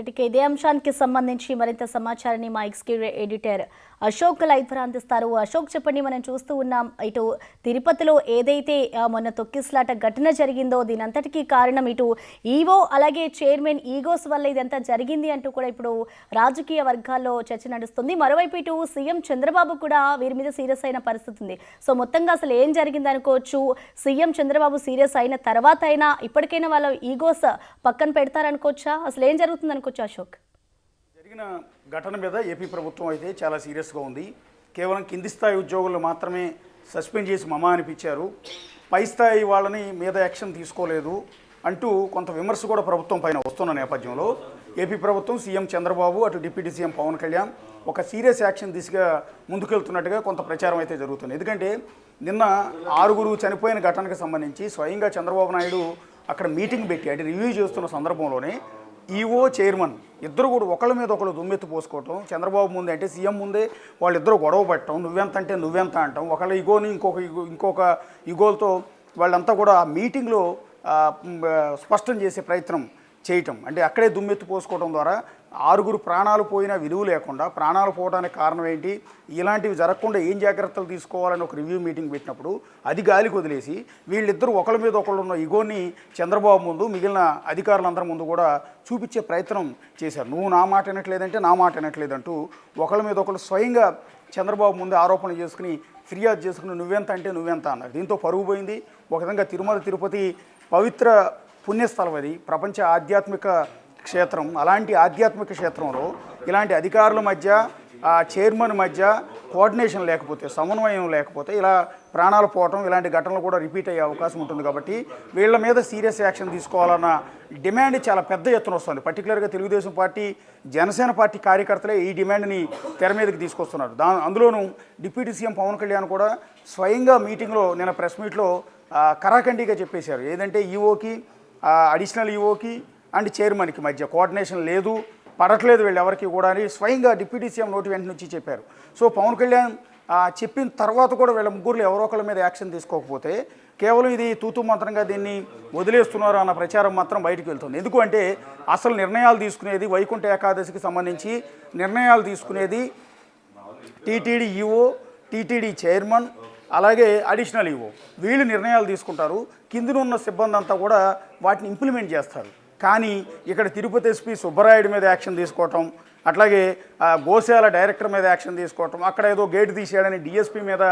ఇటుక ఇదే అంశానికి సంబంధించి మరింత సమాచారాన్ని మా ఎగ్జిక్యూటివ్ ఎడిటర్ అశోక్ లైవ్ ద్వారా అందిస్తారు. అశోక్, చెప్పండి. మనం చూస్తూ ఉన్నాం, ఇటు తిరుపతిలో ఏదైతే మొన్న తొక్కిసలాట ఘటన జరిగిందో దీనంతటికీ కారణం ఇటు ఈవో అలాగే చైర్మన్ ఈగోస్ వల్ల ఇదంతా జరిగింది అంటూ కూడా ఇప్పుడు రాజకీయ వర్గాల్లో చర్చ నడుస్తుంది. మరోవైపు ఇటు సీఎం చంద్రబాబు కూడా వీరి మీద సీరియస్ అయిన పరిస్థితి ఉంది. సో మొత్తంగా అసలు ఏం జరిగింది అనుకోవచ్చు? సీఎం చంద్రబాబు సీరియస్ అయిన తర్వాత అయినా ఇప్పటికైనా వాళ్ళ ఈగోస్ పక్కన పెడతారనుకోవచ్చా? అసలు ఏం జరుగుతుంది అనుకోవచ్చు అశోక్? జరిగిన ఘటన మీద ఏపీ ప్రభుత్వం అయితే చాలా సీరియస్గా ఉంది. కేవలం కింది స్థాయి ఉద్యోగులు మాత్రమే సస్పెండ్ చేసి మమా అనిపించారు, పై స్థాయి వాళ్ళని మీద యాక్షన్ తీసుకోలేదు అంటూ కొంత విమర్శ కూడా ప్రభుత్వం పైన వస్తున్న నేపథ్యంలో ఏపీ ప్రభుత్వం సీఎం చంద్రబాబు అటు డిప్యూటీ సీఎం పవన్ కళ్యాణ్ ఒక సీరియస్ యాక్షన్ దిశగా ముందుకెళ్తున్నట్టుగా కొంత ప్రచారం అయితే జరుగుతుంది. ఎందుకంటే నిన్న 6 చనిపోయిన ఘటనకు సంబంధించి స్వయంగా చంద్రబాబు నాయుడు అక్కడ మీటింగ్ పెట్టి అంటే రివ్యూ చేస్తున్న సందర్భంలోనే ఈవో చైర్మన్ ఇద్దరు కూడా ఒకళ్ళ మీద ఒకళ్ళు దుమ్మెత్తి పోసుకోవటం, చంద్రబాబు ముందే అంటే సీఎం ముందే వాళ్ళిద్దరూ గొడవ పెట్టడం, నువ్వెంత అంటే నువ్వెంత అంటాం, ఒకళ్ళ ఈగోని ఇంకొక ఈగోలతో వాళ్ళంతా కూడా ఆ మీటింగ్లో స్పష్టం చేసే ప్రయత్నం చేయటం, అంటే అక్కడే దుమ్మెత్తి పోసుకోవడం ద్వారా 6 ప్రాణాలు పోయినా విలువ లేకుండా ప్రాణాలు పోవడానికి కారణం ఏంటి, ఇలాంటివి జరగకుండా ఏం జాగ్రత్తలు తీసుకోవాలని ఒక రివ్యూ మీటింగ్ పెట్టినప్పుడు అది గాలికి వదిలేసి వీళ్ళిద్దరూ ఒకళ్ళ మీద ఒకళ్ళు ఉన్న ఇగోని చంద్రబాబు ముందు మిగిలిన అధికారులందరి ముందు కూడా చూపించే ప్రయత్నం చేశారు. నువ్వు నా మాట వినట్లేదంటే నా మాట వినట్లేదంటూ ఒకళ్ళ మీద ఒకళ్ళు స్వయంగా చంద్రబాబు ముందు ఆరోపణలు చేసుకుని ఫిర్యాదు చేసుకుని నువ్వెంత అంటే నువ్వెంత అన్నారు. దీంతో పరుగు పోయింది. ఒక విధంగా తిరుమల తిరుపతి పవిత్ర పుణ్యస్థలం, అది ప్రపంచ ఆధ్యాత్మిక క్షేత్రం. అలాంటి ఆధ్యాత్మిక క్షేత్రంలో ఇలాంటి అధికారుల మధ్య చైర్మన్ మధ్య కోఆర్డినేషన్ లేకపోతే, సమన్వయం లేకపోతే ఇలా ప్రాణాలు పోవటం, ఇలాంటి ఘటనలు కూడా రిపీట్ అయ్యే అవకాశం ఉంటుంది. కాబట్టి వీళ్ళ మీద సీరియస్ యాక్షన్ తీసుకోవాలన్న డిమాండ్ చాలా పెద్ద ఎత్తున వస్తుంది. పర్టికులర్గా తెలుగుదేశం పార్టీ, జనసేన పార్టీ కార్యకర్తలే ఈ డిమాండ్ని తెర మీదకి తీసుకొస్తున్నారు. అందులోనూ డిప్యూటీ సీఎం పవన్ కళ్యాణ్ కూడా స్వయంగా మీటింగ్లో నిన్న ప్రెస్ మీట్లో కరాఖండిగా చెప్పేశారు. ఏదంటే ఈఓకి, అడిషనల్ ఈఓకి అండ్ చైర్మన్కి మధ్య కోఆర్డినేషన్ లేదు, పడట్లేదు వీళ్ళు ఎవరికి కూడా అని స్వయంగా డిప్యూటీ సీఎం నోటి వెంట నుంచి చెప్పారు. సో పవన్ కళ్యాణ్ చెప్పిన తర్వాత కూడా వీళ్ళ ముగ్గురులో ఎవరో ఒకళ్ళ మీద యాక్షన్ తీసుకోకపోతే కేవలం ఇది తూతూ మంత్రంగా దీన్ని వదిలేస్తున్నారు అన్న ప్రచారం మాత్రం బయటకు వెళ్తుంది. ఎందుకంటే అసలు నిర్ణయాలు తీసుకునేది, వైకుంఠ ఏకాదశికి సంబంధించి నిర్ణయాలు తీసుకునేది టీటీడీ ఈఓ, టీటీడీ చైర్మన్, అలాగే అడిషనల్ ఈఓ. వీళ్ళు నిర్ణయాలు తీసుకుంటారు, కిందనున్న సిబ్బంది అంతా కూడా వాటిని ఇంప్లిమెంట్ చేస్తారు. కానీ ఇక్కడ తిరుపతి ఎస్పీ సుబ్బరాయుడు మీద యాక్షన్ తీసుకోవటం, అట్లాగే గోశాల డైరెక్టర్ మీద యాక్షన్ తీసుకోవటం, అక్కడ ఏదో గేటు తీసేయడని డిఎస్పీ మీద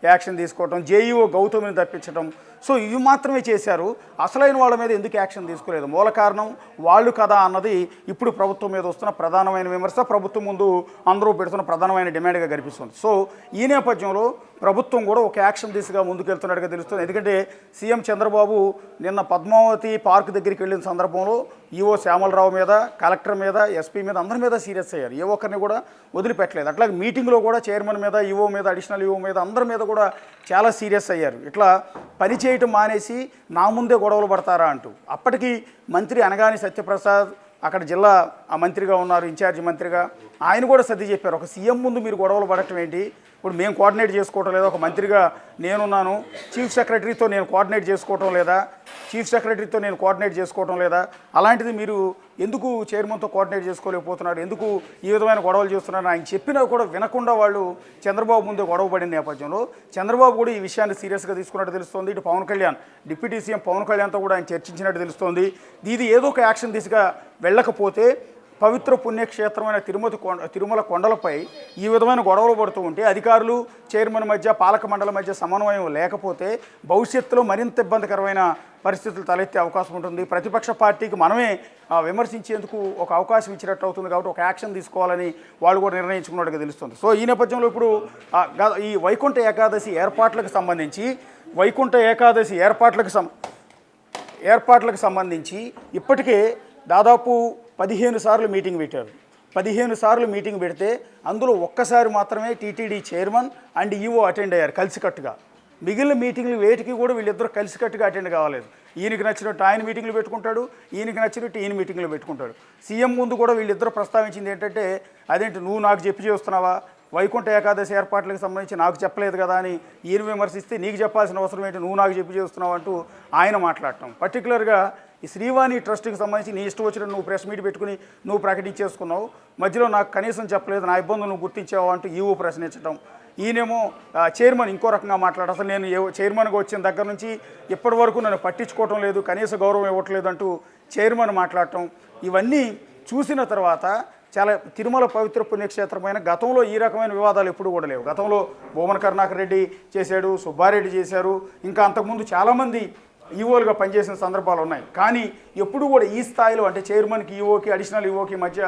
యాక్షన్ తీసుకోవటం, జేఈఓ గౌతమ్ని తప్పించడం, సో ఇవి మాత్రమే చేశారు. అసలైన వాళ్ళ మీద ఎందుకు యాక్షన్ తీసుకోలేదు? మూల కారణం వాళ్ళు కదా అన్నది ఇప్పుడు ప్రభుత్వం మీద వస్తున్న ప్రధానమైన విమర్శ, ప్రభుత్వం ముందు అందరూ పెడుతున్న ప్రధానమైన డిమాండ్గా కనిపిస్తుంది. సో ఈ నేపథ్యంలో ప్రభుత్వం కూడా ఒక యాక్షన్ దిశగా ముందుకెళ్తున్నట్టుగా తెలుస్తుంది. ఎందుకంటే సీఎం చంద్రబాబు నిన్న పద్మావతి పార్క్ దగ్గరికి వెళ్ళిన సందర్భంలో ఈఓ శ్యామలరావు మీద, కలెక్టర్ మీద, ఎస్పీ మీద అందరి మీద సీరియస్ అయ్యారు. ఏ ఒక్కరిని కూడా వదిలిపెట్టలేదు. అట్లాగే మీటింగ్లో కూడా చైర్మన్ మీద, ఈఓ మీద, అడిషనల్ ఈఓ మీద అందరి మీద కూడా చాలా సీరియస్ అయ్యారు. ఇట్లా పని చేయటం మానేసి నా ముందే గొడవలు పడతారా అంటూ. అప్పటికి మంత్రి అనగాని సత్యప్రసాద్ అక్కడ జిల్లా మంత్రిగా ఉన్నారు, ఇన్ఛార్జి మంత్రిగా, ఆయన కూడా సర్ది చెప్పారు. ఒక సీఎం ముందు మీరు గొడవలు పడటం ఏంటి, ఇప్పుడు మేము కోఆర్డినేట్ చేసుకోవటం లేదా, ఒక మంత్రిగా నేనున్నాను, చీఫ్ సెక్రటరీతో నేను కోఆర్డినేట్ చేసుకోవటం లేదా, చీఫ్ సెక్రటరీతో నేను కోఆర్డినేట్ చేసుకోవటం లేదా, అలాంటిది మీరు ఎందుకు చైర్మన్తో కోఆర్డినేట్ చేసుకోలేకపోతున్నారు, ఎందుకు ఈ విధమైన గొడవలు చేస్తున్నారు ఆయన చెప్పినా కూడా వినకుండా వాళ్ళు చంద్రబాబు ముందే గొడవ పడిన నేపథ్యంలో చంద్రబాబు కూడా ఈ విషయాన్ని సీరియస్గా తీసుకున్నట్టు తెలుస్తోంది. ఇటు పవన్ కళ్యాణ్, డిప్యూటీ సీఎం పవన్ కళ్యాణ్తో కూడా ఆయన చర్చించినట్టు తెలుస్తోంది. ఇది ఏదో ఒక యాక్షన్ దిశగా వెళ్ళకపోతే పవిత్ర పుణ్యక్షేత్రమైన తిరుమల కొండలపై ఈ విధమైన గొడవలు పడుతూ ఉంటే, అధికారులు చైర్మన్ మధ్య, పాలక మండలి మధ్య సమన్వయం లేకపోతే భవిష్యత్తులో మరింత ఇబ్బందికరమైన పరిస్థితులు తలెత్తే అవకాశం ఉంటుంది. ప్రతిపక్ష పార్టీకి మనమే విమర్శించేందుకు ఒక అవకాశం ఇచ్చినట్టు అవుతుంది. కాబట్టి ఒక యాక్షన్ తీసుకోవాలని వాళ్ళు కూడా నిర్ణయించుకున్నట్టుగా తెలుస్తుంది. సో ఈ నేపథ్యంలో ఇప్పుడు ఈ వైకుంఠ ఏకాదశి ఏర్పాట్లకు సంబంధించి ఇప్పటికే దాదాపు 15 సార్లు మీటింగ్ పెట్టారు. 15 సార్లు మీటింగ్ పెడితే అందులో ఒక్కసారి మాత్రమే TTD chairman and EO attend అయ్యారు కలిసికట్టుగా. మిగిలిన మీటింగ్లు వేటికి కూడా వీళ్ళిద్దరూ కలిసికట్టుగా అటెండ్ కావాలేదు. ఈయనకి నచ్చినట్టు ఆయన మీటింగ్లు పెట్టుకుంటాడు, ఈయనకి నచ్చినట్టు ఈయన మీటింగ్లు పెట్టుకుంటాడు. సీఎం ముందు కూడా వీళ్ళిద్దరూ ప్రస్తావించింది ఏంటంటే, అదేంటి నువ్వు నాకు చెప్పి చేస్తున్నావా, వైకుంఠ ఏకాదశి ఏర్పాట్లకు సంబంధించి నాకు చెప్పలేదు కదా అని ఈయన విమర్శిస్తే, నీకు చెప్పాల్సిన అవసరం ఏంటి, నువ్వు నాకు చెప్పి చేస్తున్నావు అంటూ ఆయన మాట్లాడటం. పర్టికులర్గా ఈ శ్రీవాణి ట్రస్ట్కి సంబంధించి నీ ఇష్టం వచ్చిన నువ్వు ప్రెస్ మీట్ పెట్టుకుని నువ్వు ప్రకటించేసుకున్నావు, మధ్యలో నాకు కనీసం చెప్పలేదు, నా ఇబ్బందులు నువ్వు గుర్తించావు అంటూ ఈవో ప్రశ్నించడం. ఈయనేమో చైర్మన్ ఇంకో రకంగా మాట్లాడు, అసలు నేను చైర్మన్గా వచ్చిన దగ్గర నుంచి ఇప్పటి వరకు నన్ను పట్టించుకోవటం లేదు, కనీస గౌరవం ఇవ్వట్లేదు అంటూ చైర్మన్ మాట్లాడటం. ఇవన్నీ చూసిన తర్వాత చాలా తిరుమల పవిత్ర పుణ్యక్షేత్రమైన గతంలో ఈ రకమైన వివాదాలు ఎప్పుడు కూడా లేవు. గతంలో భూమన కరుణాకర్ రెడ్డి చేశాడు, సుబ్బారెడ్డి చేశారు, ఇంకా అంతకుముందు చాలామంది ఈవోలుగా పనిచేసిన సందర్భాలు ఉన్నాయి. కానీ ఎప్పుడు కూడా ఈ స్థాయిలో అంటే చైర్మన్కి ఈవోకి అడిషనల్ ఈవోకి మధ్య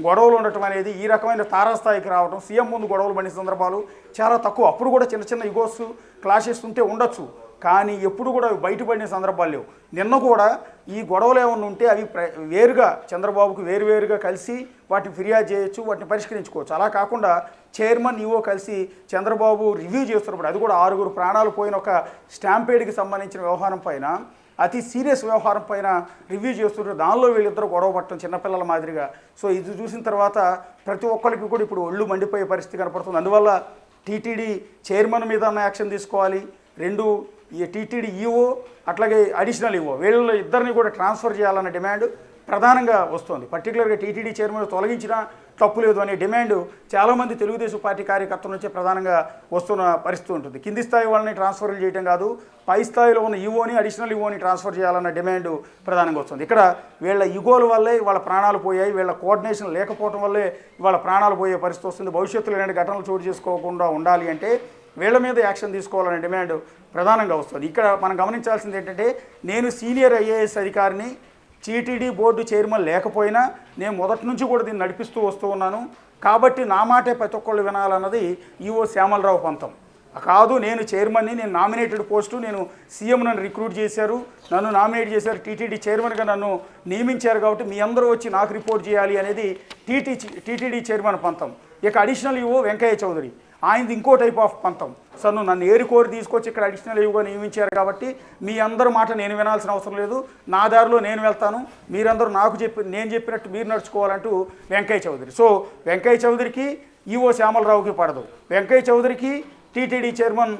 గొడవలు ఉండటం అనేది, ఈ రకమైన తారాస్థాయికి రావడం, సీఎం ముందు గొడవలు పడిన సందర్భాలు చాలా తక్కువ. అప్పుడు కూడా చిన్న చిన్న ఈగోస్ క్లాషెస్ ఉంటే ఉండొచ్చు, కానీ ఎప్పుడు కూడా అవి బయటపడిన సందర్భాలు లేవు. నిన్న కూడా ఈ గొడవలు ఏమైనా ఉంటే అవి వేరుగా చంద్రబాబుకి వేరువేరుగా కలిసి వాటిని ఫిర్యాదు చేయొచ్చు, వాటిని పరిష్కరించుకోవచ్చు. అలా కాకుండా చైర్మన్ ఈవో కలిసి చంద్రబాబు రివ్యూ చేస్తున్నప్పుడు, అది కూడా 6 ప్రాణాలు పోయిన ఒక స్టాంపేడ్కి సంబంధించిన వ్యవహారం పైన, అతి సీరియస్ వ్యవహారం పైన రివ్యూ చేస్తుంటే దానిలో వీళ్ళిద్దరూ గొడవ పట్టడం చిన్నపిల్లల మాదిరిగా. సో ఇది చూసిన తర్వాత ప్రతి ఒక్కరికి కూడా ఇప్పుడు ఒళ్ళు మండిపోయే పరిస్థితి కనపడుతుంది. అందువల్ల టీటీడీ చైర్మన్ మీద యాక్షన్ తీసుకోవాలి, ఈ టీటీడీ ఈవో అట్లాగే అడిషనల్ ఈవో వీళ్ళ ఇద్దరిని కూడా ట్రాన్స్ఫర్ చేయాలన్న డిమాండ్ ప్రధానంగా వస్తుంది. పర్టికులర్గా టీటీడీ చైర్మన్ తొలగించినా తప్పు లేదు అనే డిమాండ్ చాలామంది తెలుగుదేశం పార్టీ కార్యకర్తల నుంచే ప్రధానంగా వస్తున్న పరిస్థితి ఉంటుంది. కింది స్థాయి వాళ్ళని ట్రాన్స్ఫర్లు చేయడం కాదు, పై స్థాయిలో ఉన్న ఈవోని అడిషనల్ ఈవోని ట్రాన్స్ఫర్ చేయాలన్న డిమాండ్ ప్రధానంగా వస్తుంది. ఇక్కడ వీళ్ళ ఈగోల వల్లే వాళ్ళ ప్రాణాలు పోయాయి, వీళ్ళ కోఆర్డినేషన్ లేకపోవడం వల్లే వాళ్ళ ప్రాణాలు పోయే పరిస్థితి వస్తుంది. భవిష్యత్తులో ఇలాంటి ఘటనలు చోటు చేసుకోకుండా ఉండాలి అంటే వీళ్ళ మీద యాక్షన్ తీసుకోవాలనే డిమాండ్ ప్రధానంగా వస్తుంది. ఇక్కడ మనం గమనించాల్సింది ఏంటంటే, నేను సీనియర్ ఐఏఎస్ అధికారిని, టీటీడీ బోర్డు చైర్మన్ లేకపోయినా నేను మొదటి నుంచి కూడా దీన్ని నడిపిస్తూ వస్తూ ఉన్నాను, కాబట్టి నా మాటే ప్రతి ఒక్కళ్ళు వినాలన్నది ఈవో శ్యామలరావు పంతం. కాదు, నేను చైర్మన్ని, నేను నామినేటెడ్ పోస్టు, నేను సీఎం నన్ను రిక్రూట్ చేశారు, నన్ను నామినేట్ చేశారు, టీటీడీ చైర్మన్గా నన్ను నియమించారు, కాబట్టి మీ అందరూ వచ్చి నాకు రిపోర్ట్ చేయాలి అనేది టీటీడీ చైర్మన్ పంతం. ఇక అడిషనల్ ఈవో వెంకయ్య చౌదరి, ఆయనది ఇంకో టైప్ ఆఫ్ పంతం. సార్ నన్ను ఏరుకోరి తీసుకొచ్చి ఇక్కడ అడిషనల్ ఈవోగా నియమించారు కాబట్టి మీ అందరి మాట నేను వినాల్సిన అవసరం లేదు, నా దారిలో నేను వెళ్తాను, మీరందరూ నేను చెప్పినట్టు మీరు నడుచుకోవాలంటూ వెంకయ్య చౌదరి. సో వెంకయ్య చౌదరికి ఈవో శ్యామలరావుకి పడదు, వెంకయ్య చౌదరికి టీటీడీ చైర్మన్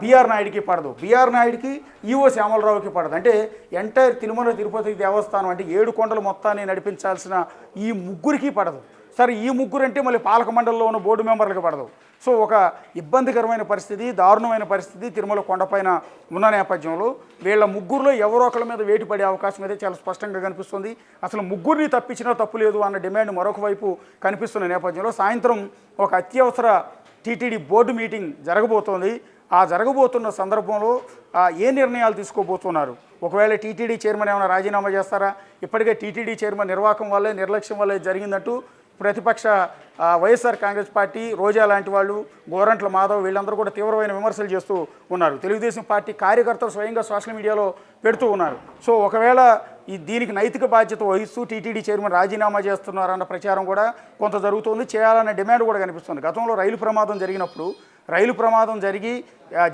బీఆర్ నాయుడికి పడదు, బీఆర్ నాయుడికి ఈవో శ్యామలరావుకి పడదు. అంటే ఎంటైర్ తిరుమల తిరుపతి దేవస్థానం అంటే 7 కొండలు మొత్తాన్ని నడిపించాల్సిన ఈ ముగ్గురికి పడదు. సరే, ఈ ముగ్గురు అంటే మళ్ళీ పాలక మండలిలో ఉన్న బోర్డు మెంబర్లకు పడదు. సో ఒక ఇబ్బందికరమైన పరిస్థితి, దారుణమైన పరిస్థితి తిరుమల కొండపైన ఉన్న నేపథ్యంలో వీళ్ళ ముగ్గురులో ఎవరో ఒకళ్ళ మీద వేటు పడే అవకాశం అయితే చాలా స్పష్టంగా కనిపిస్తుంది. అసలు ముగ్గురిని తప్పించినా తప్పు లేదు అన్న డిమాండ్ మరొక వైపు కనిపిస్తున్న నేపథ్యంలో సాయంత్రం ఒక అత్యవసర టీటీడీ బోర్డు మీటింగ్ జరగబోతోంది. ఆ జరగబోతున్న సందర్భంలో ఏ నిర్ణయాలు తీసుకోబోతున్నారు? ఒకవేళ టీటీడీ చైర్మన్ ఏమైనా రాజీనామా చేస్తారా? ఇప్పటికే టీటీడీ చైర్మన్ నిర్వాహకం వల్లే, నిర్లక్ష్యం వల్లే జరిగిందంటూ ప్రతిపక్ష వైఎస్ఆర్ కాంగ్రెస్ పార్టీ, రోజా లాంటి వాళ్ళు, గోరంట్ల మాధవ్ వీళ్ళందరూ కూడా తీవ్రమైన విమర్శలు చేస్తూ ఉన్నారు. తెలుగుదేశం పార్టీ కార్యకర్తలు స్వయంగా సోషల్ మీడియాలో పెడుతూ ఉన్నారు. సో ఒకవేళ దీనికి నైతిక బాధ్యత వహిస్తూ టీటీడీ చైర్మన్ రాజీనామా చేస్తున్నారన్న ప్రచారం కూడా కొంత జరుగుతుంది, చేయాలన్న డిమాండ్ కూడా కనిపిస్తుంది. గతంలో రైలు ప్రమాదం జరిగినప్పుడు, రైలు ప్రమాదం జరిగి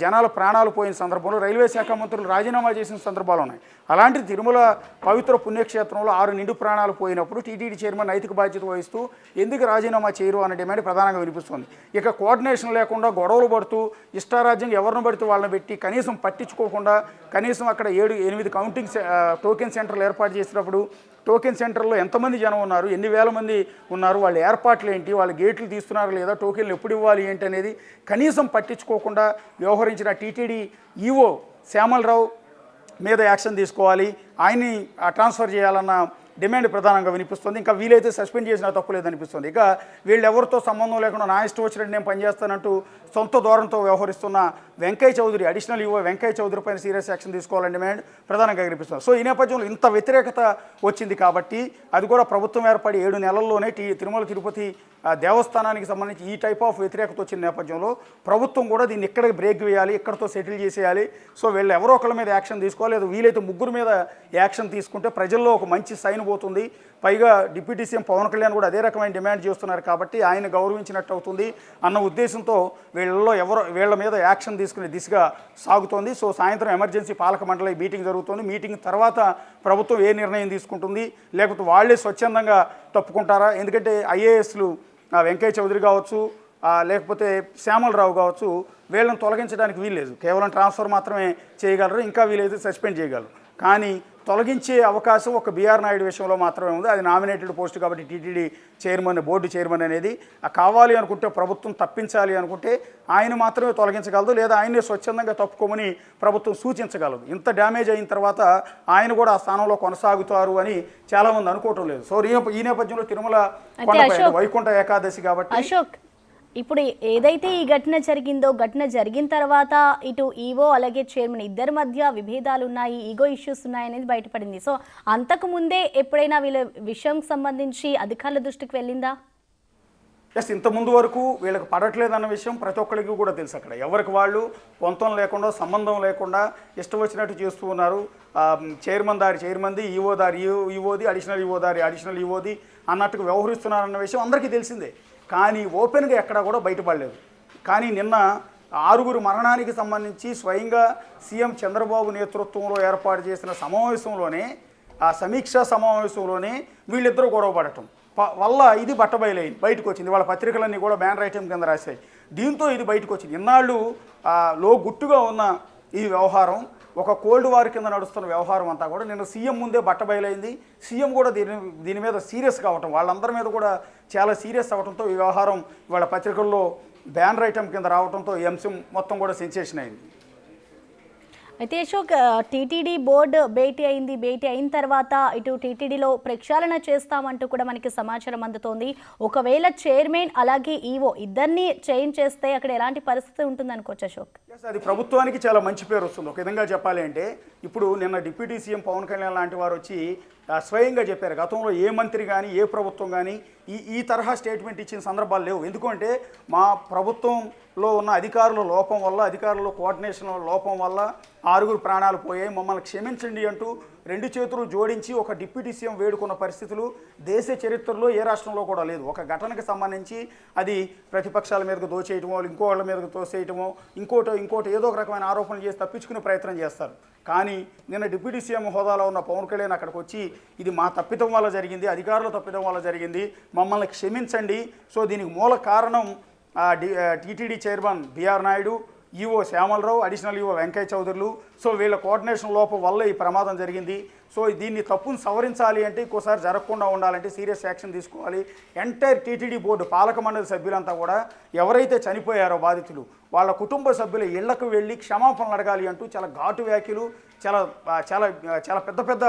జనాల ప్రాణాలు పోయిన సందర్భంలో రైల్వే శాఖ మంత్రులు రాజీనామా చేసిన సందర్భాలు ఉన్నాయి. అలాంటి తిరుమల పవిత్ర పుణ్యక్షేత్రంలో 6 నిండు ప్రాణాలు పోయినప్పుడు టీటీడీ చైర్మన్ నైతిక బాధ్యత వహిస్తూ ఎందుకు రాజీనామా చేయరు అన్న డిమాండ్ ప్రధానంగా వినిపిస్తుంది. ఇక కోఆర్డినేషన్ లేకుండా గొడవలు పడుతూ ఇష్టారాజ్యంగా ఎవరిని పడితే వాళ్ళని పెట్టి కనీసం పట్టించుకోకుండా, కనీసం అక్కడ 7-8 కౌంటింగ్ టోకెన్ సెంటర్లు ఏర్పాటు చేసినప్పుడు టోకెన్ సెంటర్లో ఎంతమంది జనం ఉన్నారు, ఎన్ని వేల మంది ఉన్నారు, వాళ్ళ ఏర్పాట్లు ఏంటి, వాళ్ళ గేట్లు తీస్తున్నారా లేదా, టోకెన్లు ఎప్పుడు ఇవ్వాలి ఏంటి అనేది కనీసం పట్టించుకోకుండా వ్యవహరించిన టీటీడీ ఈవో శ్యామలరావు మీద యాక్షన్ తీసుకోవాలి, ఆయన్ని ట్రాన్స్ఫర్ చేయాలన్న డిమాండ్ ప్రధానంగా వినిపిస్తుంది. ఇంకా వీలైతే సస్పెండ్ చేసినా తప్పు లేదనిపిస్తుంది. ఇక వీళ్ళు ఎవరితో సంబంధం లేకుండా నా ఇష్టం వచ్చినట్టు నేను పనిచేస్తానంటూ సొంత ధోరణితో వ్యవహరిస్తున్న వెంకయ్య చౌదరి, అడిషనల్ ఈవో వెంకయ్య చౌదరి పైన సీరియస్ యాక్షన్ తీసుకోవాలని డిమాండ్ ప్రధానంగా కనిపిస్తుంది. సో ఈ నేపథ్యంలో ఇంత వ్యతిరేకత వచ్చింది కాబట్టి, అది కూడా ప్రభుత్వం ఏర్పడి 7 నెలల్లోనే తిరుమల తిరుపతి దేవస్థానానికి సంబంధించి ఈ టైప్ ఆఫ్ వ్యతిరేకత వచ్చిన నేపథ్యంలో ప్రభుత్వం కూడా దీన్ని ఇక్కడికి బ్రేక్ వేయాలి, ఇక్కడితో సెటిల్ చేసేయాలి. సో వీళ్ళు ఎవరో ఒకళ్ళ మీద యాక్షన్ తీసుకోవాలి, లేదు వీలైతే ముగ్గురు మీద యాక్షన్ తీసుకుంటే ప్రజల్లో ఒక మంచి సైన్ పోతుంది. పైగా డిప్యూటీ సీఎం పవన్ కళ్యాణ్ కూడా అదే రకమైన డిమాండ్ చేస్తున్నారు కాబట్టి ఆయన గౌరవించినట్టు అవుతుంది అన్న ఉద్దేశంతో వీళ్ళ మీద యాక్షన్ తీసుకునే దిశగా సాగుతోంది. సో సాయంత్రం ఎమర్జెన్సీ పాలక మండలి మీటింగ్ జరుగుతుంది. మీటింగ్ తర్వాత ప్రభుత్వం ఏ నిర్ణయం తీసుకుంటుంది, లేకపోతే వాళ్ళే స్వచ్ఛందంగా తప్పుకుంటారా? ఎందుకంటే ఐఏఎస్లు వెంకయ్య చౌదరి కావచ్చు, లేకపోతే శ్యామలరావు కావచ్చు, వీళ్ళని తొలగించడానికి వీల్లేదు, కేవలం ట్రాన్స్ఫర్ మాత్రమే చేయగలరు, ఇంకా వీలైతే సస్పెండ్ చేయగలరు. కానీ తొలగించే అవకాశం ఒక బీఆర్ నాయుడు విషయంలో మాత్రమే ఉంది. అది నామినేటెడ్ పోస్ట్ కాబట్టి టీటీడీ చైర్మన్, బోర్డు చైర్మన్ అనేది కావాలి అనుకుంటే, ప్రభుత్వం తప్పించాలి అనుకుంటే ఆయన మాత్రమే తొలగించగలదు, లేదా ఆయనే స్వచ్ఛందంగా తప్పుకోమని ప్రభుత్వం సూచించగలదు. ఇంత డ్యామేజ్ అయిన తర్వాత ఆయన కూడా ఆ స్థానంలో కొనసాగుతారు అని చాలామంది అనుకోవటం లేదు. సో ఈ నేపథ్యంలో తిరుమల కొండపై వైకుంఠ ఏకాదశి కాబట్టి అశోక్, ఇప్పుడు ఏదైతే ఈ ఘటన జరిగిందో, ఘటన జరిగిన తర్వాత ఇటు ఈవో అలాగే చైర్మన్ ఇద్దరి మధ్య విభేదాలు ఉన్నాయి, ఈగో ఇష్యూస్ ఉన్నాయనేది బయటపడింది. సో అంతకు ముందే ఎప్పుడైనా వీళ్ళ విషయం సంబంధించి అధికారుల దృష్టికి వెళ్ళిందా? ఇంతకుముందు వరకు వీళ్ళకి పడట్లేదన్న విషయం ప్రతి ఒక్కరికి కూడా తెలుసు. అక్కడ ఎవరికి వాళ్ళు పొంతం లేకుండా, సంబంధం లేకుండా ఇష్టం వచ్చినట్టు చేస్తూ ఉన్నారు. చైర్మన్ దారి చైర్మన్ది, ఈవో దారి ఈవోది, అడిషనల్ ఈవో దారి అడిషనల్ ఈవోది అన్నట్టుగా వ్యవహరిస్తున్నారన్న విషయం అందరికీ తెలిసిందే. కానీ ఓపెన్గా ఎక్కడా కూడా బయటపడలేదు. కానీ నిన్న 6 మరణానికి సంబంధించి స్వయంగా సీఎం చంద్రబాబు నేతృత్వంలో ఏర్పాటు చేసిన సమావేశంలోనే, ఆ సమీక్షా సమావేశంలోనే వీళ్ళిద్దరూ గొడవ పడటం వల్ల ఇది బట్టబయలైంది, బయటకు వచ్చింది. వాళ్ళ పత్రికలన్నీ కూడా బ్యానర్ ఐటెం కింద రాశాయి. దీంతో ఇది బయటకు వచ్చింది. ఇన్నాళ్ళు గుట్టుగా ఉన్న ఈ వ్యవహారం, ఒక కోల్డ్ వార్ కింద నడుస్తున్న వ్యవహారం అంతా కూడా నిన్న సీఎం ముందే బట్టబయలైంది. సీఎం కూడా దీని మీద సీరియస్ కావటం, వాళ్ళందరి మీద కూడా చాలా సీరియస్ అవ్వడంతో ఈ వ్యవహారం వాళ్ళ పత్రికల్లో బ్యానర్ ఐటెం కింద రావడంతో ఈ అంశం మొత్తం కూడా సెన్సేషన్ అయింది. అయితే అశోక్, టీటీడీ బోర్డు భేటీ అయింది. భేటీ అయిన తర్వాత ఇటు టీటీడీలో ప్రక్షాళన చేస్తామంటూ కూడా మనకి సమాచారం అందుతోంది. ఒకవేళ చైర్మన్ అలాగే ఈవో ఇద్దరిని చేంజ్ చేస్తే అక్కడ ఎలాంటి పరిస్థితి ఉంటుంది అనుకోవచ్చు అశోక్? అది ప్రభుత్వానికి చాలా మంచి పేరు వస్తుంది. ఒక విధంగా చెప్పాలి అంటే, ఇప్పుడు నిన్న డిప్యూటీ సీఎం పవన్ కళ్యాణ్ లాంటి వారు వచ్చి స్వయంగా చెప్పారు, గతంలో ఏ మంత్రి కానీ ఏ ప్రభుత్వం కానీ ఈ తరహా స్టేట్మెంట్ ఇచ్చిన సందర్భాలు లేవు. ఎందుకంటే మా ప్రభుత్వంలో ఉన్న అధికారుల లోపం వల్ల, అధికారుల కోఆర్డినేషన్ లోపం వల్ల 6 ప్రాణాలు పోయాయి, మమ్మల్ని క్షమించండి అంటూ 2 చేతులు జోడించి ఒక డిప్యూటీ సీఎం వేడుకున్న పరిస్థితులు దేశ చరిత్రలో ఏ రాష్ట్రంలో కూడా లేదు. ఒక ఘటనకు సంబంధించి అది ప్రతిపక్షాల మీదకు దోచేయటమో, ఇంకో వాళ్ళ మీదకు తోసేయటమో, ఇంకోటి ఏదో ఒక రకమైన ఆరోపణలు చేసి తప్పించుకునే ప్రయత్నం చేస్తారు. కానీ నిన్న డిప్యూటీ సీఎం హోదాలో ఉన్న పవన్ కళ్యాణ్ అక్కడికి వచ్చి ఇది మా తప్పిదం వల్ల జరిగింది, అధికారుల తప్పిదం వల్ల జరిగింది, మమ్మల్ని క్షమించండి. సో దీనికి మూల కారణం TTD chairman BR Naidu, EO Shyamalarao, additional EO Venkaiah చౌదరులు. సో వీళ్ళ కోఆర్డినేషన్ లోపం వల్ల ఈ ప్రమాదం జరిగింది. సో దీన్ని తప్పును సవరించాలి అంటే, ఇంకోసారి జరగకుండా ఉండాలంటే సీరియస్ యాక్షన్ తీసుకోవాలి. ఎంటైర్ టీటీడీ బోర్డు పాలక మండలి సభ్యులంతా కూడా ఎవరైతే చనిపోయారో బాధితులు, వాళ్ళ కుటుంబ సభ్యుల ఇళ్లకు వెళ్ళి క్షమాపణలు అడగాలి అంటూ చాలా ఘాటు వ్యాఖ్యలు, చాలా చాలా చాలా పెద్ద పెద్ద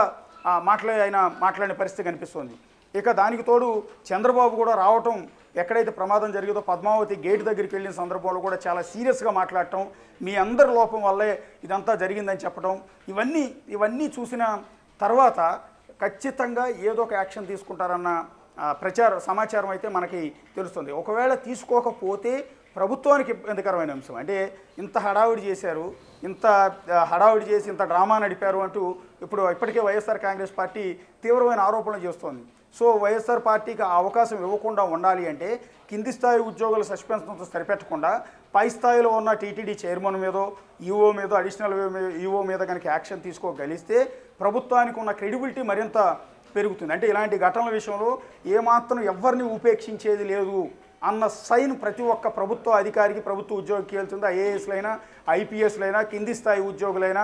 మాట్లాడిన పరిస్థితి కనిపిస్తుంది. ఇక దానికి తోడు చంద్రబాబు కూడా రావటం, ఎక్కడైతే ప్రమాదం జరిగిందో పద్మావతి గేట్ దగ్గరికి వెళ్ళిన సందర్భంలో కూడా చాలా సీరియస్గా మాట్లాడటం, మీ అందరి లోపం వల్లే ఇదంతా జరిగిందని చెప్పడం, ఇవన్నీ చూసిన తర్వాత ఖచ్చితంగా ఏదో ఒక యాక్షన్ తీసుకుంటారన్న సమాచారం అయితే మనకి తెలుస్తుంది. ఒకవేళ తీసుకోకపోతే ప్రభుత్వానికి ఇబ్బందికరమైన అంశం. అంటే ఇంత హడావుడి చేశారు, ఇంత హడావుడి చేసి ఇంత డ్రామా నడిపారు అంటూ ఇప్పటికే వైఎస్ఆర్ కాంగ్రెస్ పార్టీ తీవ్రమైన ఆరోపణలు చేస్తోంది. సో వైఎస్ఆర్ పార్టీకి ఆ అవకాశం ఇవ్వకుండా ఉండాలి అంటే, కింది స్థాయి ఉద్యోగుల సస్పెన్షన్తో సరిపెట్టకుండా పై స్థాయిలో ఉన్న టీటీడీ చైర్మన్ మీదో, ఈవో మీదో, అడిషనల్ ఈవో మీద కనుక యాక్షన్ తీసుకోగలిస్తే ప్రభుత్వానికి ఉన్న క్రెడిబిలిటీ మరింత పెరుగుతుంది. అంటే ఇలాంటి ఘటనల విషయంలో ఏమాత్రం ఎవరిని ఉపేక్షించేది లేదు అన్న సైన్ ప్రతి ఒక్క ప్రభుత్వ అధికారికి, ప్రభుత్వ ఉద్యోగికి వెళ్తుంది. ఐఏఎస్లైనా, ఐపీఎస్లైనా, కింది స్థాయి ఉద్యోగులైనా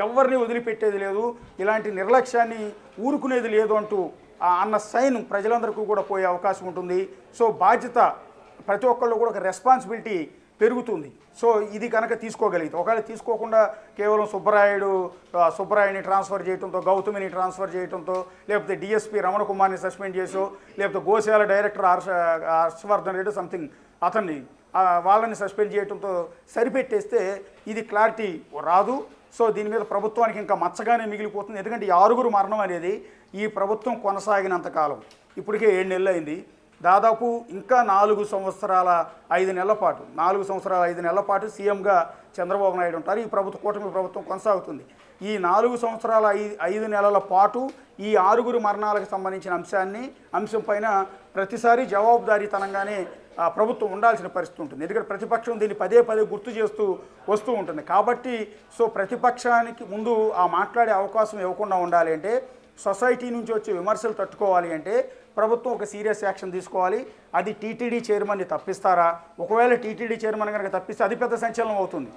ఎవరిని వదిలిపెట్టేది లేదు, ఇలాంటి నిర్లక్ష్యాన్ని ఊరుకునేది లేదు అంటూ అన్న సైన్ ప్రజలందరికీ కూడా పోయే అవకాశం ఉంటుంది. సో బాధ్యత ప్రతి ఒక్కళ్ళు కూడా ఒక రెస్పాన్సిబిలిటీ పెరుగుతుంది. సో ఇది కనుక తీసుకోగలిగితే, ఒకవేళ తీసుకోకుండా కేవలం సుబ్బరాయుడిని ట్రాన్స్ఫర్ చేయడంతో, గౌతమిని ట్రాన్స్ఫర్ చేయడంతో, లేకపోతే డిఎస్పీ రమణ కుమార్ని సస్పెండ్ చేసో, లేకపోతే గోశాల డైరెక్టర్ హర్షవర్ధన్ రెడ్డి సంథింగ్ అతన్ని వాళ్ళని సస్పెండ్ చేయడంతో సరిపెట్టేస్తే ఇది క్లారిటీ రాదు. సో దీని మీద ప్రభుత్వానికి ఇంకా మచ్చగానే మిగిలిపోతుంది. ఎందుకంటే ఈ 6 మరణం అనేది ఈ ప్రభుత్వం కొనసాగినంతకాలం, ఇప్పటికే 7 నెలలు అయింది, దాదాపు ఇంకా 4 సంవత్సరాల 5 నెలల పాటు 4 సంవత్సరాల 5 నెలల పాటు సీఎంగా చంద్రబాబు నాయుడు ఉంటారు. ఈ కూటమి ప్రభుత్వం కొనసాగుతుంది. ఈ 4 సంవత్సరాల 5 నెలల పాటు ఈ 6 మరణాలకు సంబంధించిన అంశం పైన ప్రతిసారి జవాబుదారీతనంగానే ప్రభుత్వం ఉండాల్సిన పరిస్థితి ఉంటుంది. ఎందుకంటే ప్రతిపక్షం దీన్ని పదే గుర్తు చేస్తూ వస్తూ ఉంటుంది. కాబట్టి సో ప్రతిపక్షానికి ముందు మాట్లాడే అవకాశం ఇవ్వకుండా ఉండాలి అంటే, సొసైటీ నుంచి వచ్చే విమర్శలు తట్టుకోవాలి అంటే ప్రభుత్వం ఒక సీరియస్ యాక్షన్ తీసుకోవాలి. అది టీటీడీ చైర్మన్ని తప్పిస్తారా? ఒకవేళ టీటీడీ చైర్మన్ కనుక తప్పిస్తే అది పెద్ద సంచలనం అవుతుంది.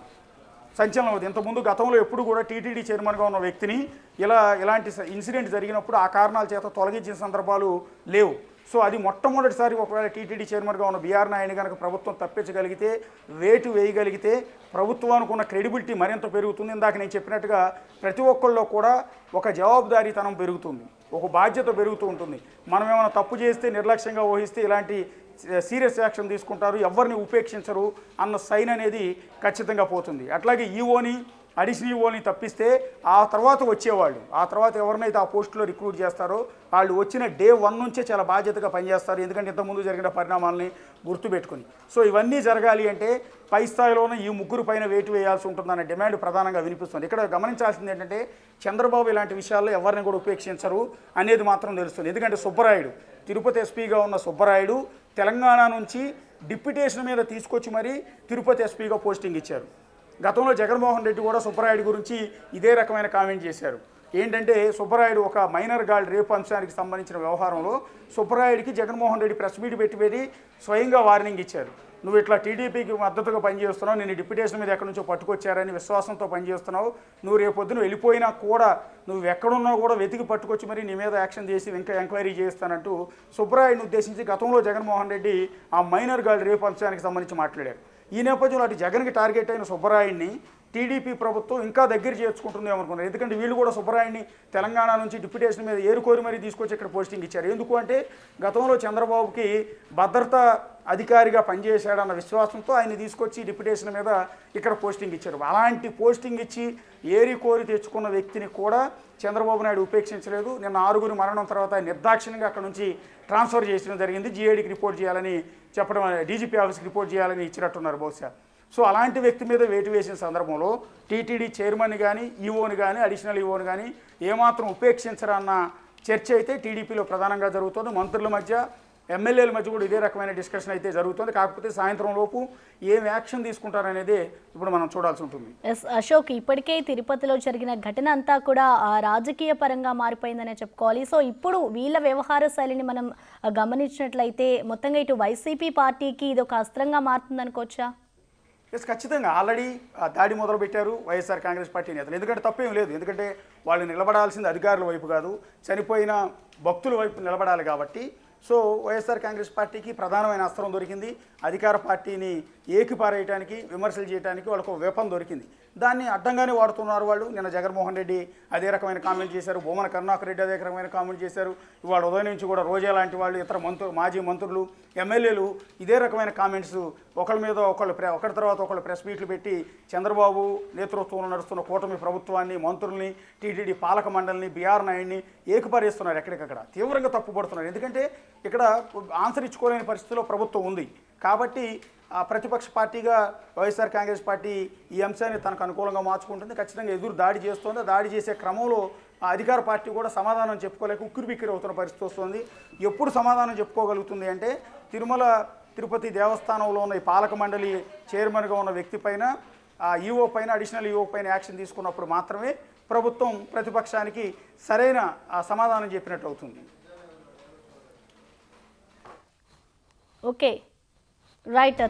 సంచలనం అవుతుంది. ఇంతకుముందు గతంలో ఎప్పుడు కూడా టీటీడీ చైర్మన్గా ఉన్న వ్యక్తిని ఇలాంటి ఇన్సిడెంట్ జరిగినప్పుడు ఆ కారణాల చేత తొలగించిన సందర్భాలు లేవు. సో అది మొట్టమొదటిసారి ఒకవేళ టీటీడీ చైర్మన్గా ఉన్న బీఆర్ నాయుడు కనుక ప్రభుత్వం తప్పించగలిగితే, వేటు వేయగలిగితే ప్రభుత్వానికి ఉన్న క్రెడిబిలిటీ మరింత పెరుగుతుంది. ఇందాక నేను చెప్పినట్టుగా ప్రతి ఒక్కళ్ళలో కూడా ఒక జవాబుదారీతనం పెరుగుతుంది, ఒక బాధ్యత పెరుగుతూ ఉంటుంది. మనం ఏమైనా తప్పు చేస్తే నిర్లక్ష్యంగా ఊహిస్తే ఇలాంటి సీరియస్ యాక్షన్ తీసుకుంటారు, ఎవరిని ఉపేక్షించరు అన్న సైన్ అనేది ఖచ్చితంగా పోతుంది. అట్లాగే ఈఓని అడిషనల్ ఈఓని తప్పిస్తే ఆ తర్వాత వచ్చేవాళ్ళు, ఆ తర్వాత ఎవరినైతే ఆ పోస్టులో రిక్రూట్ చేస్తారో వాళ్ళు వచ్చిన డే 1 నుంచే చాలా బాధ్యతగా పనిచేస్తారు. ఎందుకంటే ఇంతకుముందు జరిగిన పరిణామాలని గుర్తుపెట్టుకుని. సో ఇవన్నీ జరగాలి అంటే పై స్థాయిలోనే ఈ ముగ్గురు పైన వేటు వేయాల్సి ఉంటుందనే డిమాండ్ ప్రధానంగా వినిపిస్తుంది. ఇక్కడ గమనించాల్సింది ఏంటంటే చంద్రబాబు ఇలాంటి విషయాల్లో ఎవరిని కూడా ఉపేక్షించరు అనేది మాత్రం తెలుస్తుంది. ఎందుకంటే సుబ్బరాయుడు, తిరుపతి ఎస్పీగా ఉన్న సుబ్బరాయుడు తెలంగాణ నుంచి డిప్యుటేషన్ మీద తీసుకొచ్చి మరీ తిరుపతి ఎస్పీగా పోస్టింగ్ ఇచ్చారు. గతంలో జగన్మోహన్ రెడ్డి కూడా సుబ్బరాయుడు గురించి ఇదే రకమైన కామెంట్ చేశారు. ఏంటంటే సుబ్బరాయుడు ఒక మైనర్ గార్డ్ రేపు అంశానికి సంబంధించిన వ్యవహారంలో సుబ్బరాయుడికి జగన్మోహన్ రెడ్డి ప్రెస్ మీట్ పెట్టి స్వయంగా వార్నింగ్ ఇచ్చారు. నువ్వు ఇట్లా టీడీపీకి మద్దతుగా పనిచేస్తున్నావు, నేను డిప్యుటేషన్ మీద ఎక్కడి నుంచో పట్టుకొచ్చారని విశ్వాసంతో పనిచేస్తున్నావు, నువ్వు రేపొద్దున వెళ్ళిపోయినా కూడా నువ్వు ఎక్కడున్నా కూడా వెతికి పట్టుకొచ్చి మరి నీ మీద యాక్షన్ చేసి ఇంకా ఎంక్వైరీ చేస్తానంటూ సుబ్బరాయుడిని ఉద్దేశించి గతంలో జగన్మోహన్ రెడ్డి ఆ మైనర్ గార్డ్ రేపు అంశానికి సంబంధించి మాట్లాడారు. ఈ నేపథ్యంలో అటు జగన్కి టార్గెట్ అయిన సుబ్బరాయుడిని టీడీపీ ప్రభుత్వం ఇంకా దగ్గర చేర్చుకుంటుందేమో అనుకున్నారు. ఎందుకంటే వీళ్ళు కూడా సుబ్బరాయుడిని తెలంగాణ నుంచి డిప్యుటేషన్ మీద ఏరుకోరి మరీ తీసుకొచ్చి ఇక్కడ పోస్టింగ్ ఇచ్చారు. ఎందుకు అంటే గతంలో చంద్రబాబుకి భద్రతా అధికారిగా పనిచేశాడన్న విశ్వాసంతో ఆయన తీసుకొచ్చి డిప్యుటేషన్ మీద ఇక్కడ పోస్టింగ్ ఇచ్చారు. అలాంటి పోస్టింగ్ ఇచ్చి ఏరి కోరి తెచ్చుకున్న వ్యక్తిని కూడా చంద్రబాబు నాయుడు ఉపేక్షించలేదు. నిన్న 6 మరణం తర్వాత నిర్దాక్షిణ్యంగా అక్కడ నుంచి ట్రాన్స్ఫర్ చేయడం జరిగింది. జీఏడీకి రిపోర్ట్ చేయాలని చెప్పడం, డీజీపీ ఆఫీస్కి రిపోర్ట్ చేయాలని ఇచ్చినట్టున్నారు బహుశా. సో అలాంటి వ్యక్తి మీద వేటు వేసిన సందర్భంలో టీటీడీ చైర్మన్ కానీ ఈఓని కానీ అడిషనల్ ఈఓని కానీ ఏమాత్రం ఉపేక్షించరన్న చర్చ అయితే టీడీపీలో ప్రధానంగా జరుగుతుంది. మంత్రుల మధ్య, ఎమ్మెల్యేల మధ్య కూడా ఇదే రకమైన డిస్కషన్ అయితే జరుగుతుంది. కాకపోతే సాయంత్రం లోపు ఏం యాక్షన్ తీసుకుంటారనేదే ఇప్పుడు మనం చూడాల్సి ఉంటుంది. ఎస్ అశోక్, ఇప్పటికే తిరుపతిలో జరిగిన ఘటన అంతా కూడా రాజకీయ పరంగా మారిపోయిందనే చెప్పుకోవాలి. సో ఇప్పుడు వీళ్ళ వ్యవహార శైలిని మనం గమనించినట్లయితే మొత్తంగా ఇటు వైసీపీ పార్టీకి ఇది ఒక అస్త్రంగా మారుతుందనుకోవచ్చా? ఎస్, ఖచ్చితంగా. ఆల్రెడీ దాడి మొదలుపెట్టారు వైఎస్ఆర్ కాంగ్రెస్ పార్టీ నేతలు. ఎందుకంటే తప్పేం లేదు, ఎందుకంటే వాళ్ళు నిలబడాల్సింది అధికారుల వైపు కాదు, చనిపోయిన భక్తుల వైపు నిలబడాలి కాబట్టి. సో వైఎస్ఆర్ కాంగ్రెస్ పార్టీకి ప్రధానమైన అస్త్రం దొరికింది. అధికార పార్టీని ఏకిపారేయడానికి, విమర్శలు చేయడానికి వాళ్ళకు వెపన్ దొరికింది. దాన్ని అడ్డంగానే వాడుతున్నారు వాళ్ళు. నిన్న జగన్మోహన్ రెడ్డి అదే రకమైన కామెంట్ చేశారు, భూమన కరుణాకర్ రెడ్డి అదే రకమైన కామెంట్ చేశారు. ఇవాళ ఉదయం నుంచి కూడా రోజా లాంటి వాళ్ళు, ఇతర మాజీ మంత్రులు, ఎమ్మెల్యేలు ఇదే రకమైన కామెంట్స్ ఒకళ్ళ మీద ఒకరి తర్వాత ఒకళ్ళు ప్రెస్ మీట్లు పెట్టి చంద్రబాబు నేతృత్వంలో నడుస్తున్న కూటమి ప్రభుత్వాన్ని, మంత్రుల్ని, టీటీడీ పాలక మండలిని, బీఆర్ నాయుడిని ఏకపరేస్తున్నారు. ఎక్కడికక్కడ తీవ్రంగా తప్పుపడుతున్నారు. ఎందుకంటే ఇక్కడ ఆన్సర్ ఇచ్చుకోలేని పరిస్థితిలో ప్రభుత్వం ఉంది కాబట్టి ప్రతిపక్ష పార్టీగా వైఎస్ఆర్ కాంగ్రెస్ పార్టీ ఈ అంశాన్ని తనకు అనుకూలంగా మార్చుకుంటుంది. ఖచ్చితంగా ఎదురు దాడి చేస్తుంది. దాడి చేసే క్రమంలో అధికార పార్టీ కూడా సమాధానం చెప్పుకోలేక ఉక్కిరిబిక్కిరి అవుతున్న పరిస్థితి వస్తుంది. ఎప్పుడు సమాధానం చెప్పుకోగలుగుతుంది అంటే తిరుపతి దేవస్థానంలో ఉన్న ఈ పాలక మండలి చైర్మన్గా ఉన్న వ్యక్తి పైన, ఈఓ పైన, అడిషనల్ ఈఓ పైన యాక్షన్ తీసుకున్నప్పుడు మాత్రమే ప్రభుత్వం ప్రతిపక్షానికి సరైన సమాధానం చెప్పినట్టు అవుతుంది. Okay, right.